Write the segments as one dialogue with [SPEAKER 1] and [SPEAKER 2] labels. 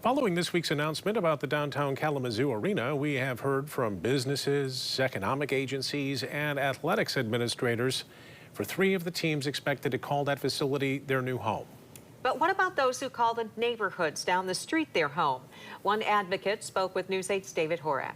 [SPEAKER 1] Following this week's announcement about the downtown Kalamazoo Arena, we have heard from businesses, economic agencies, and athletics administrators for three of the teams expected to call that facility their new home.
[SPEAKER 2] But what about those who call the neighborhoods down the street their home? One advocate spoke with News 8's David Horak.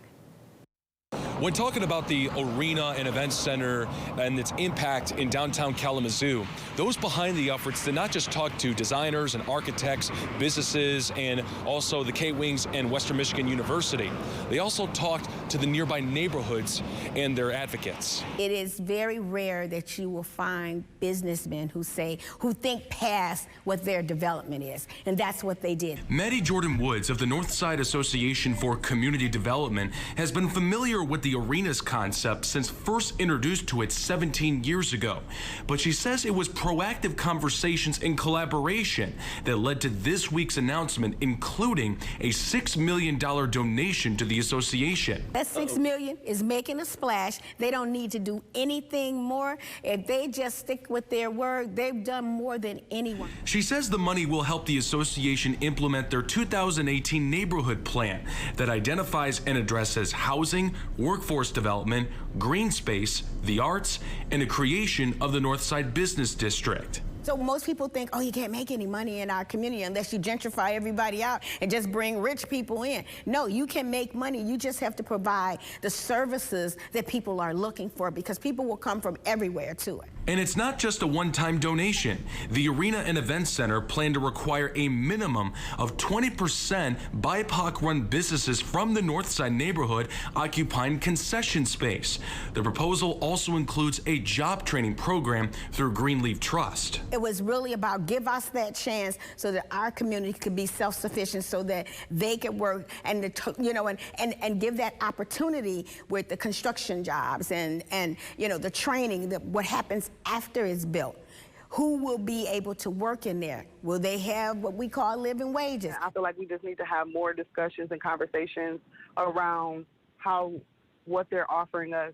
[SPEAKER 3] When talking about the arena and events center and its impact in downtown Kalamazoo, those behind the efforts did not just talk to designers and architects, businesses, and also the K-Wings and Western Michigan University. They also talked to the nearby neighborhoods and their advocates.
[SPEAKER 4] It is very rare that you will find businessmen who think past what their development is, and that's what they did.
[SPEAKER 3] Maddie Jordan Woods of the Northside Association for Community Development has been familiar with the arena's concept since first introduced to it 17 years ago. But she says it was proactive conversations and collaboration that led to this week's announcement, including a $6 million donation to the association.
[SPEAKER 4] That $6 million is making a splash. They don't need to do anything more. If they just stick with their word, they've done more than anyone.
[SPEAKER 3] She says the money will help the association implement their 2018 neighborhood plan that identifies and addresses housing, workforce development, green space, the arts, and the creation of the Northside Business District.
[SPEAKER 4] So most people think, oh, you can't make any money in our community unless you gentrify everybody out and just bring rich people in. No, you can make money. You just have to provide the services that people are looking for, because people will come from everywhere to it.
[SPEAKER 3] And it's not just a one-time donation. The Arena and Events Center plan to require a minimum of 20% BIPOC-run businesses from the Northside neighborhood occupying concession space. The proposal also includes a job training program through Greenleaf Trust.
[SPEAKER 4] It was really about give us that chance so that our community could be self-sufficient, so that they could work and give that opportunity with the construction jobs and the training, what happens after it's built. Who will be able to work in there? Will they have what we call living wages?
[SPEAKER 5] I feel like we just need to have more discussions and conversations around how what they're offering us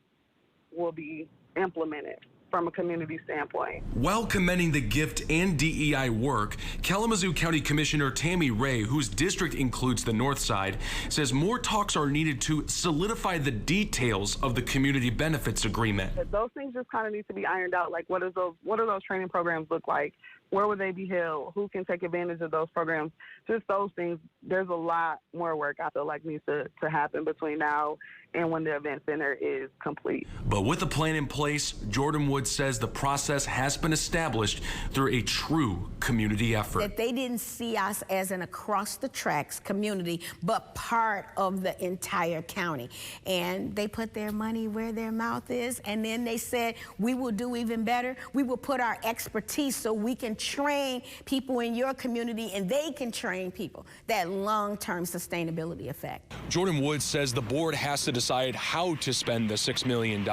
[SPEAKER 5] will be implemented from a community standpoint.
[SPEAKER 3] While commending the gift and DEI work, Kalamazoo County Commissioner Tammy Ray, whose district includes the North Side, says more talks are needed to solidify the details of the community benefits agreement.
[SPEAKER 5] Those things just kind of need to be ironed out. Like, what do those training programs look like? Where would they be held? Who can take advantage of those programs? Just those things. There's a lot more work I feel like needs to happen between now and when the event center is complete.
[SPEAKER 3] But with the plan in place, Jordan Woods says the process has been established through a true community effort.
[SPEAKER 4] That they didn't see us as an across-the-tracks community, but part of the entire county. And they put their money where their mouth is, and then they said, we will do even better. We will put our expertise so we can train people in your community and they can train people. That long-term sustainability effect.
[SPEAKER 3] Jordan Woods says the board has to decide how to spend the $6 million,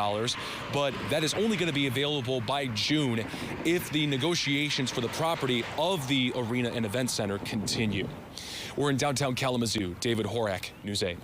[SPEAKER 3] but that is only going to be available by June if the negotiations for the property of the Arena and Event Center continue. We're in downtown Kalamazoo. David Horak, News 8.